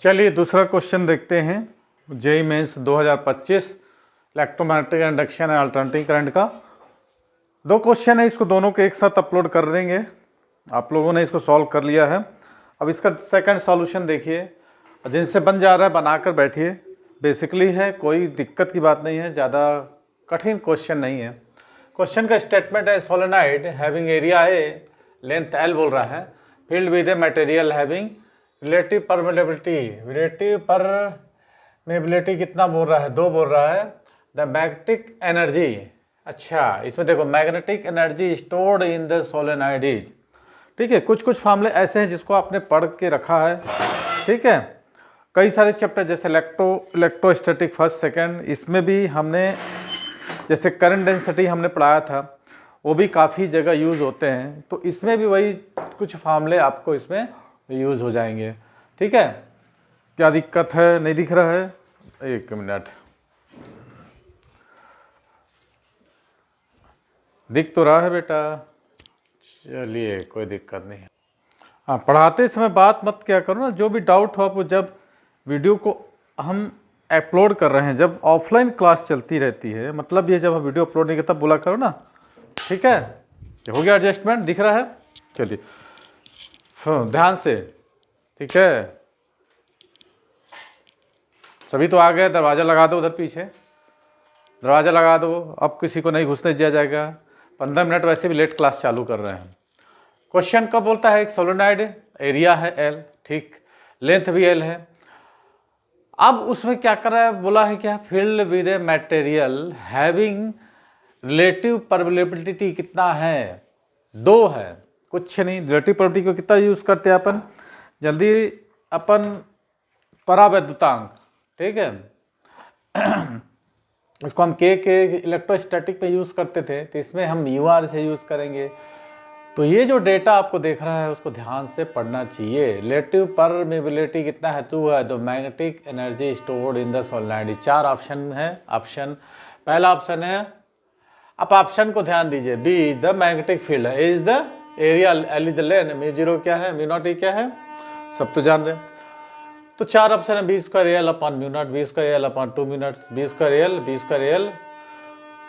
चलिए दूसरा क्वेश्चन देखते हैं। JEE mains 2025 electromagnetic induction and alternating current का दो क्वेश्चन है, इसको दोनों के एक साथ अपलोड कर देंगे। आप लोगों ने इसको सॉल्व कर लिया है। अब इसका सेकंड सॉल्यूशन देखिए, जिनसे बन जा रहा है बनाकर बैठिए। बेसिकली है, कोई दिक्कत की बात नहीं है, ज़्यादा कठिन क्वेश्चन नहीं है। क्वेश्चन का स्टेटमेंट है solenoid having area A length L बोल रहा है, field with a material having relative permeability कितना बोल रहा है, 2 बोल रहा है। द मैग्नेटिक एनर्जी, अच्छा इसमें देखो magnetic energy stored in the solenoid is, ठीक है। कुछ कुछ फार्मूले ऐसे हैं जिसको आपने पढ़ के रखा है, ठीक है। कई सारे चैप्टर जैसे इलेक्ट्रोस्टैटिक फर्स्ट सेकंड, इसमें भी हमने जैसे करंट डेंसिटी हमने पढ़ाया था, वो भी काफ़ी जगह यूज़ होते हैं। तो इसमें भी वही कुछ फार्मूले आपको इसमें यूज़ हो जाएंगे, ठीक है। क्या दिक्कत है, नहीं दिख रहा है? एक मिनट, दिख तो रहा है बेटा। चलिए कोई दिक्कत नहीं है। हाँ, पढ़ाते समय बात मत क्या करो ना, जो भी डाउट हो आपको। जब वीडियो को हम अपलोड कर रहे हैं, जब ऑफलाइन क्लास चलती रहती है, मतलब ये जब हम वीडियो अपलोड नहीं करते तब बोला करो ना, ठीक है। हो गया एडजस्टमेंट, दिख रहा है? चलिए हाँ ध्यान से, ठीक है। सभी तो आ गए, दरवाज़ा लगा दो उधर पीछे, दरवाज़ा लगा दो। अब किसी को नहीं घुसने दिया जाएगा। 15 मिनट वैसे भी लेट क्लास चालू कर रहे हैं। क्वेश्चन कब बोलता है, एक सोलेनॉइड एरिया है एल, ठीक, लेंथ भी एल है। अब उसमें क्या कर रहा है, बोला है क्या, field with a material having relative permeability कितना है, 2 है, कुछ नहीं। रिलेटिव परमेबिलिटी को कितना यूज करते हैं अपन, जल्दी अपन परावैद्युतांक, ठीक है। इसको हम के इलेक्ट्रोस्टैटिक पे यूज करते थे, तो इसमें हम म्यू से यूज करेंगे। तो ये जो डेटा आपको देख रहा है उसको ध्यान से पढ़ना चाहिए। रिलेटिव परमेबिलिटी कितना है, 2 है। तो magnetic energy stored in the solenoid, 4 option है। ऑप्शन पहला ऑप्शन है, आप ऑप्शन को ध्यान दीजिए। B is the magnetic field, A is the area, L is the length, mu 0 क्या है, म्यू नॉट ई क्या है, सब तो जान रहे हैं। तो 4 ऑप्शन है, B square L upon mu naught, B square L upon 2 mu naught, B square L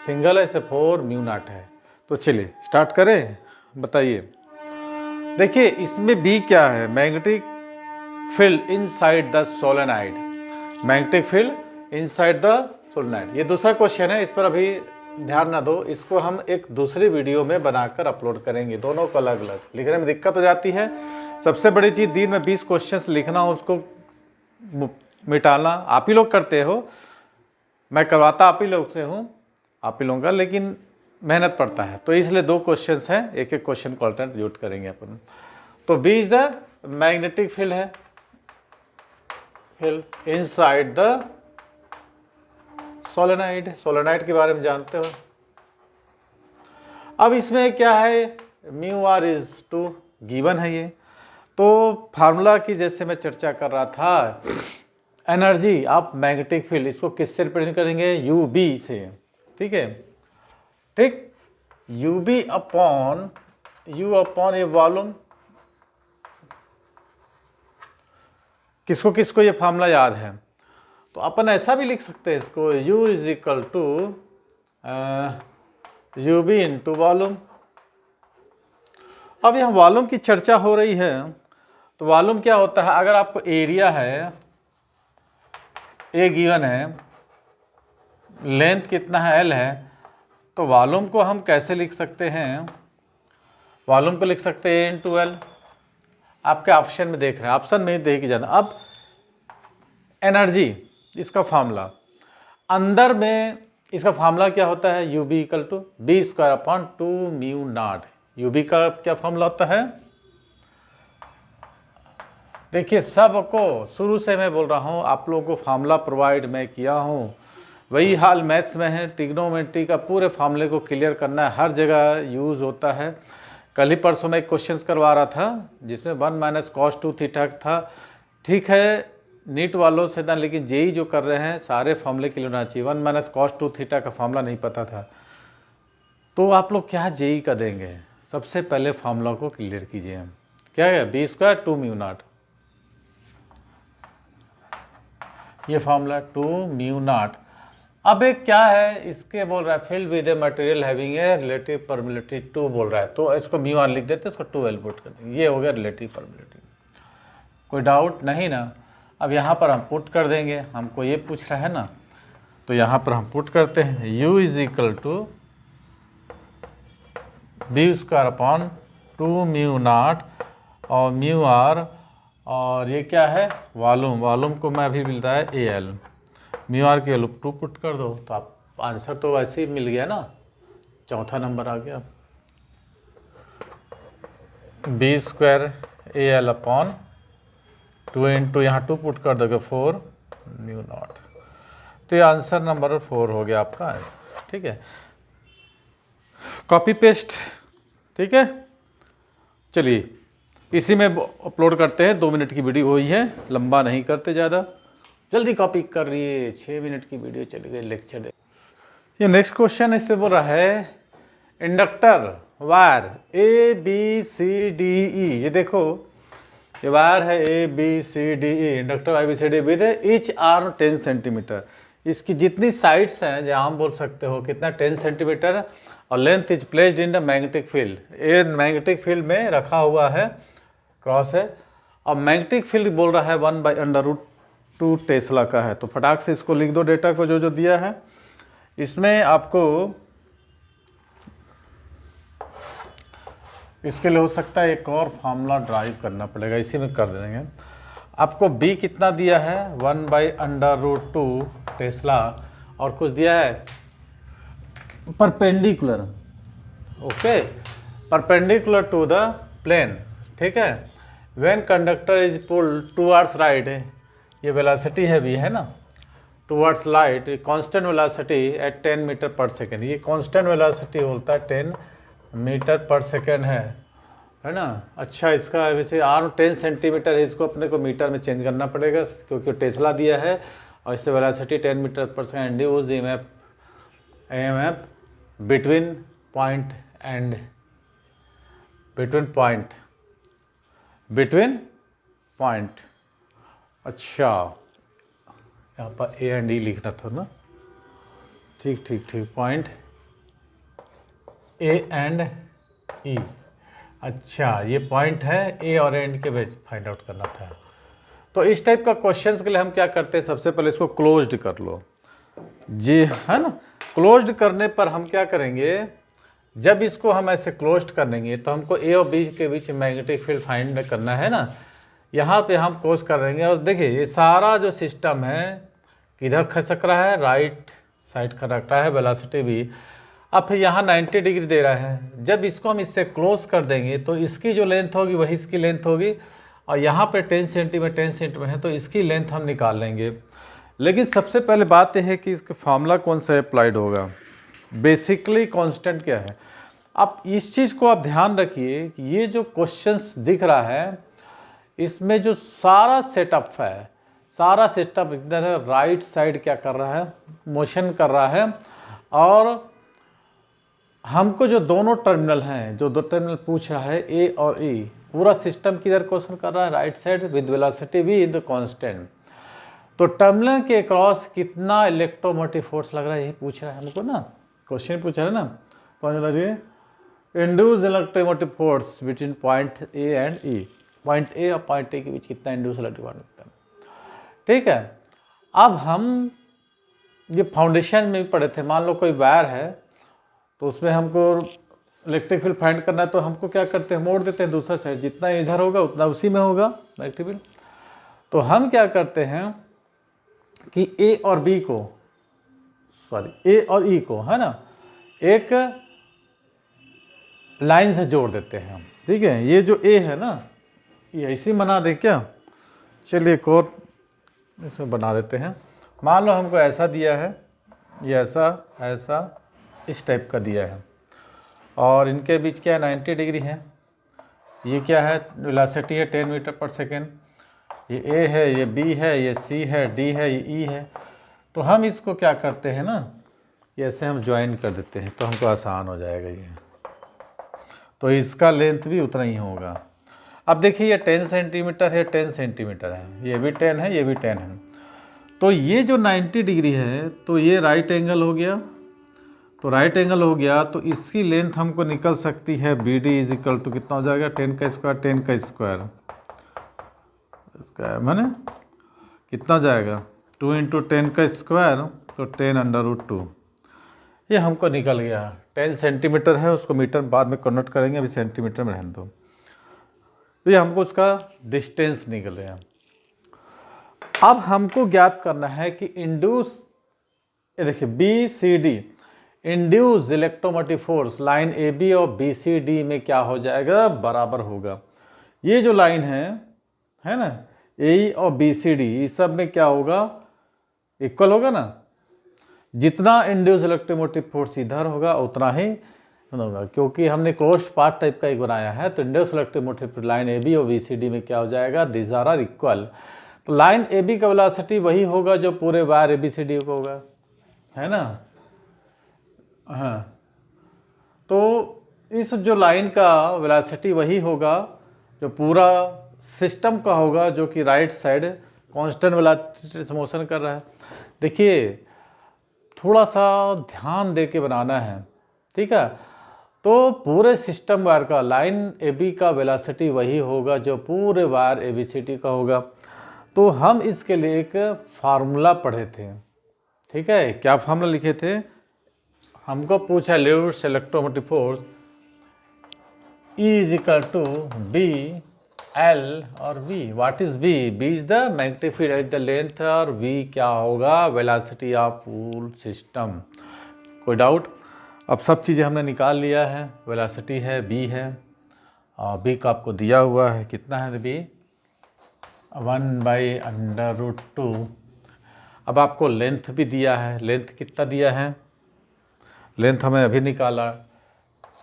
single है, इसे 4 म्यू नॉट है। तो चलिए स्टार्ट करें, बताइए। देखिए इसमें बी क्या है, magnetic field inside the solenoid, magnetic field inside the solenoid. ये दूसरा क्वेश्चन है, इस पर अभी ध्यान ना दो, इसको हम एक दूसरी वीडियो में बनाकर अपलोड करेंगे। दोनों को अलग अलग लिखने में दिक्कत हो जाती है। सबसे बड़ी चीज़, दिन में 20 क्वेश्चंस लिखना, उसको मिटाना आप ही लोग करते हो। मैं करवाता आप ही लोग से हूँ, आप ही लोगों का, लेकिन मेहनत पड़ता है। तो इसलिए 2 क्वेश्चंस हैं, एक एक क्वेश्चन को अल्टरनेट यूज करेंगे अपन। तो B is the magnetic field है, field inside the solenoid. Solenoid के बारे में जानते हो। अब इसमें क्या है, म्यू आर इज 2 गिवन है ये। तो फार्मूला की जैसे मैं चर्चा कर रहा था, एनर्जी ऑफ मैग्नेटिक फील्ड, इसको किससे रिप्रेजेंट करेंगे, यू बी से, ठीक है, ठीक। U B upon a volume. किसको किसको ये फार्मूला याद है, तो अपन ऐसा भी लिख सकते हैं इसको, U is equal to U B into volume. अब यहाँ वॉल्यूम की चर्चा हो रही है, तो वॉल्यूम क्या होता है, अगर आपको एरिया है, ए गिवन है, लेंथ कितना है, L है, तो वॉल्यूम को हम कैसे लिख सकते हैं, वॉल्यूम को लिख सकते हैं A इंटू एल। आपके ऑप्शन में देख रहे हैं, ऑप्शन में देख जाना। अब एनर्जी, इसका फार्मूला अंदर में, इसका फार्मूला क्या होता है, U B equal to B square upon 2 mu naught. U B का क्या फार्मूला होता है, देखिए सबको शुरू से मैं बोल रहा हूँ, आप लोगों को फार्मूला प्रोवाइड मैं किया हूँ। वही हाल मैथ्स में है, ट्रिग्नोमेट्री का पूरे फार्मूले को क्लियर करना है, हर जगह यूज़ होता है। कल ही परसों में एक क्वेश्चन करवा रहा था जिसमें 1 माइनस cos 2 थीटा था, ठीक है, नीट वालों से ना, लेकिन जेई जो कर रहे हैं सारे फार्मूले क्लियर होना चाहिए। 1 माइनस cos 2 थीटा का फार्मूला नहीं पता था, तो आप लोग क्या जेई का देंगे, सबसे पहले फार्मूला को क्लियर कीजिए। क्या है, बी स्क्वायर 2 म्यू नॉट, ये फॉर्मूला 2 म्यू नॉट। अब एक क्या है, इसके बोल रहा है field with a material having a relative permeability 2 बोल रहा है, तो इसको म्यू आर लिख देते हैं, इसको 2L पुट कर देंगे, ये हो गया रिलेटिव परमिलिटी। कोई डाउट नहीं ना। अब यहाँ पर हम पुट कर देंगे, हमको ये पूछ रहा है ना, तो यहाँ पर हम पुट करते हैं u is equal to B square upon 2 mu naught और म्यू आर, और ये क्या है वॉल्यूम, वॉल्यूम को मैं अभी मिलता है AL, म्यू आर के 2 पुट कर दो, तो आप आंसर तो वैसे ही मिल गया ना, चौथा नंबर आ गया। B square AL upon 2 into यहाँ 2 पुट कर दोगे 4 म्यू नॉट, तो ये आंसर नंबर 4 हो गया आपका, ठीक है। कॉपी पेस्ट, ठीक है। चलिए इसी में अपलोड करते हैं, 2 मिनट की वीडियो हुई है, लंबा नहीं करते ज़्यादा, जल्दी कॉपी कर रही 6 मिनट की वीडियो चली गई लेक्चर दे। ये नेक्स्ट क्वेश्चन इससे बोल रहा है इंडक्टर वायर ABCDE, ये देखो ये वायर है ABCDE, inductor ABCD with each arm 10 centimetre, इसकी जितनी साइड्स हैं जहाँ हम बोल सकते हो कितना 10 सेंटीमीटर, और length is placed in the magnetic field, ये मैग्नेटिक फील्ड में रखा हुआ है, क्रॉस है, और मैग्नेटिक फील्ड बोल रहा है 1/√2 टेस्ला का है, तो फटाक से इसको लिख दो डेटा को जो जो दिया है। इसमें आपको इसके लिए हो सकता है एक और फार्मूला ड्राइव करना पड़ेगा, इसी में कर देंगे। आपको B कितना दिया है 1/√2 टेस्ला, और कुछ दिया है perpendicular, okay, perpendicular to the plane, ठीक है। When conductor is pulled towards right, ये वेलोसिटी है भी है ना, towards light constant velocity at 10 metre पर सेकेंड, ये कांस्टेंट वेलोसिटी बोलता है 10 मीटर पर सेकेंड है ना। अच्छा, इसका वैसे आर्म 10 सेंटीमीटर है, इसको अपने को मीटर में चेंज करना पड़ेगा क्योंकि टेस्ला दिया है, और इससे वेलोसिटी 10 मीटर पर second, induce EMF between point and between point. अच्छा, यहाँ पर A एंड E लिखना था ना, ठीक, पॉइंट A एंड E, अच्छा ये पॉइंट है A और एंड के बीच फाइंड आउट करना था। तो इस टाइप का क्वेश्चंस के लिए हम क्या करते हैं, सबसे पहले इसको क्लोज्ड कर लो जी, है ना। क्लोज्ड करने पर हम क्या करेंगे, जब इसको हम ऐसे क्लोज्ड करेंगे तो हमको A और B के बीच मैग्नेटिक फील्ड फाइंड करना है ना, यहाँ पे हम क्लोज कर देंगे, और देखिए ये सारा जो सिस्टम है किधर खसक रहा है, राइट साइड खसक रहा है, वेलोसिटी भी। अब फिर यहाँ 90 डिग्री दे रहा है, जब इसको हम इससे क्लोज कर देंगे तो इसकी जो लेंथ होगी वही इसकी लेंथ होगी, और यहाँ पे 10 सेंटीमीटर है, तो इसकी लेंथ हम निकाल लेंगे। लेकिन सबसे पहले बात यह है कि इसका फार्मूला कौन सा अप्लाइड होगा, बेसिकली कांस्टेंट क्या है। अब इस चीज़ को आप ध्यान रखिए कि ये जो क्वेश्चंस दिख रहा है इसमें जो सारा सेटअप है, सारा सेटअप इधर राइट साइड क्या कर रहा है, मोशन कर रहा है, और हमको जो दोनों टर्मिनल हैं, जो दो टर्मिनल पूछ रहा है A और E, पूरा सिस्टम किधर क्वेश्चन कर रहा है, right side with velocity V in the constant. तो टर्मिनल के क्रॉस कितना इलेक्ट्रोमोटिव फोर्स लग रहा है, यही पूछ रहा है हमको ना, क्वेश्चन पूछा है ना, कौन लगे induce electromotive force between point A and E, point A और पॉइंट E के बीच कितना इंड्यूस इलेक्ट्रिक फोर्स लगता है, ठीक है। अब हम ये फाउंडेशन में भी पढ़े थे, मान लो कोई वायर है तो उसमें हमको इलेक्ट्रिक फील्ड फाइंड करना है, तो हमको क्या करते हैं, मोड़ देते हैं दूसरा साइड, जितना इधर होगा उतना उसी में होगा इलेक्ट्रिक फील्ड। तो हम क्या करते हैं कि A और B को, सॉरी A और E को, है ना, एक लाइन से जोड़ देते हैं हम, ठीक है। ये जो A है ना, ये ऐसे बना दे क्या, चलिए एक और इसमें बना देते हैं। मान लो हमको ऐसा दिया है, ये ऐसा इस टाइप का दिया है, और इनके बीच क्या है 90 डिग्री है, ये क्या है वेलोसिटी है 10 मीटर पर सेकेंड, ये A है, ये B है, ये C है, D है, ये E है। तो हम इसको क्या करते हैं ना, ये ऐसे हम ज्वाइन कर देते हैं, तो हमको आसान हो जाएगा ये, तो इसका लेंथ भी उतना ही होगा। अब देखिए ये 10 सेंटीमीटर है, 10 सेंटीमीटर है, ये भी 10 है, ये भी 10 है, तो ये जो 90 डिग्री है तो ये राइट एंगल हो गया, तो राइट एंगल हो गया तो इसकी लेंथ हमको निकल सकती है B D is equal to कितना हो जाएगा 10 का स्क्वायर, 10 का स्क्वायर माने कितना हो जाएगा 2 इंटू 10 का स्क्वायर तो 10√2 ये हमको निकल गया। 10 सेंटीमीटर है, उसको मीटर बाद में कन्वर्ट करेंगे, अभी सेंटीमीटर में रहने दो। तो ये हमको उसका डिस्टेंस निकल गया। अब हमको ज्ञात करना है कि इंड्यूस, ये देखिए B C D, induce electromotive force line A B और बी सी डी में क्या हो जाएगा, बराबर होगा। ये जो लाइन है ना ए और बी सी डी, इस सब में क्या होगा, इक्वल होगा ना। जितना इंड्यूस इलेक्ट्रोमोटिव फोर्स इधर होगा उतना ही होगा, क्योंकि हमने क्लोज्ड पार्ट टाइप का एक बनाया है। तो induce electromotive line A B और बी सी डी में क्या हो जाएगा, दिस आर इक्वल। तो लाइन ए बी का वेलोसिटी वही होगा जो पूरे wire A B C D का होगा, है ना। हाँ, तो इस जो लाइन का वेलोसिटी वही होगा जो पूरा सिस्टम का होगा, जो कि राइट साइड कांस्टेंट वेलोसिटी से मोशन कर रहा है। देखिए थोड़ा सा ध्यान दे के बनाना है, ठीक है। तो पूरे सिस्टम वायर का लाइन ए बी का वेलोसिटी वही होगा जो पूरे wire A B C D का होगा। तो हम इसके लिए एक फार्मूला पढ़े थे, ठीक है। क्या फार्मूला लिखे थे, हमको पूछा ल्यूइस electromotive force E is equal to B L और V। What is B? B is the magnetic field at the length और V क्या होगा, वेलोसिटी ऑफ फुल सिस्टम। कोई डाउट? अब सब चीज़ें हमने निकाल लिया है, वेलोसिटी है, B है और B का आपको दिया हुआ है, कितना है B, 1/√2। अब आपको लेंथ भी दिया है, लेंथ कितना दिया है, लेंथ हमें अभी निकाला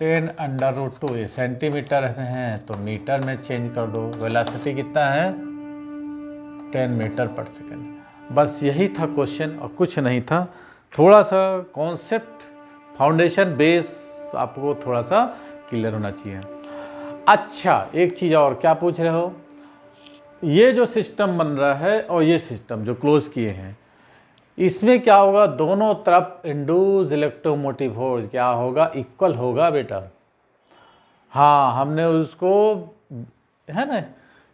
10√2, ये सेंटीमीटर में है तो मीटर में चेंज कर दो। वेलोसिटी कितना है 10 मीटर पर सेकेंड। बस यही था क्वेश्चन और कुछ नहीं था। थोड़ा सा कॉन्सेप्ट, फाउंडेशन, बेस आपको थोड़ा सा क्लियर होना चाहिए। अच्छा, एक चीज़ और, क्या पूछ रहे हो, ये जो सिस्टम बन रहा है और ये सिस्टम जो क्लोज किए हैं, इसमें क्या होगा, दोनों तरफ इंड्यूस इलेक्ट्रोमोटिव फोर्स क्या होगा, इक्वल होगा बेटा। हाँ, हमने उसको, है ना,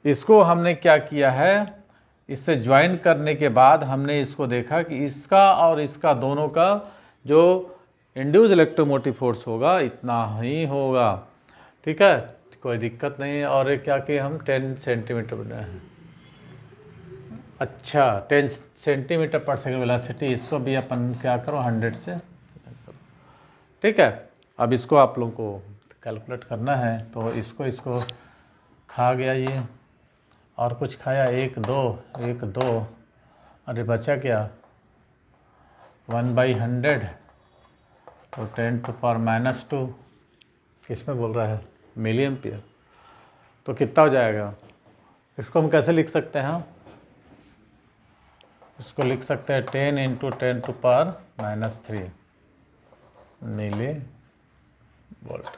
इसको हमने क्या किया है, इससे ज्वाइन करने के बाद हमने इसको देखा कि इसका और इसका दोनों का जो इंड्यूस इलेक्ट्रोमोटिव फोर्स होगा इतना ही होगा, ठीक है, कोई दिक्कत नहीं है। और क्या कि हम 10 सेंटीमीटर बनाए हैं। अच्छा, 10 सेंटीमीटर पर सेकेंड वेलोसिटी, इसको भी अपन क्या करो 100 से करो, ठीक है। अब इसको आप लोगों को कैलकुलेट करना है, तो इसको खा गया ये, और कुछ खाया, 1 2, अरे बचा क्या, 1/100 तो 10⁻², किस में बोल रहा है, मिली एम्पियर। तो कितना हो जाएगा, इसको हम कैसे लिख सकते हैं, इसको लिख सकते हैं 10 × 10⁻³ मिली वोल्ट।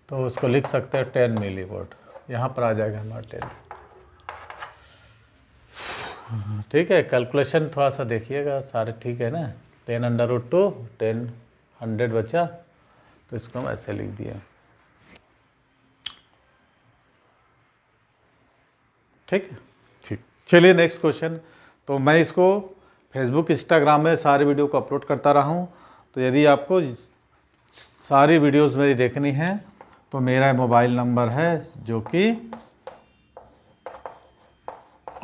तो उसको लिख सकते हैं 10 मिली वोल्ट, यहाँ पर आ जाएगा हमारा 10, ठीक है। कैलकुलेशन थोड़ा सा देखिएगा, सारे ठीक है ना। 10√2, 10 100 बचा, तो इसको हम ऐसे लिख दिया, ठीक है। ठीक, चलिए नेक्स्ट क्वेश्चन। तो मैं इसको फेसबुक, इंस्टाग्राम में सारे वीडियो को अपलोड करता रहा हूँ। तो यदि आपको सारी वीडियोस मेरी देखनी है तो मेरा मोबाइल नंबर है, जो कि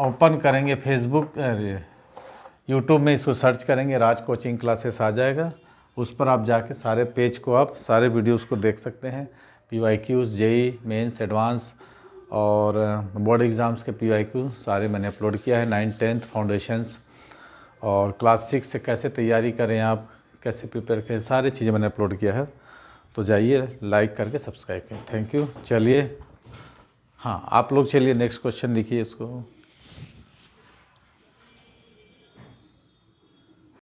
ओपन करेंगे फेसबुक, यूट्यूब में इसको सर्च करेंगे, राज कोचिंग क्लासेस आ जाएगा। उस पर आप जाके सारे पेज को, आप सारे वीडियोस को देख सकते हैं। PYQs, JEE मेंस, एडवांस और बोर्ड एग्ज़ाम्स के PYQ सारे मैंने अपलोड किया है। 9th 10th फाउंडेशंस और क्लास 6 से कैसे तैयारी करें, आप कैसे प्रिपेयर करें, सारी चीज़ें मैंने अपलोड किया है। तो जाइए, लाइक करके सब्सक्राइब करें। Thank you. चलिए, हाँ आप लोग चलिए नेक्स्ट क्वेश्चन लिखिए इसको।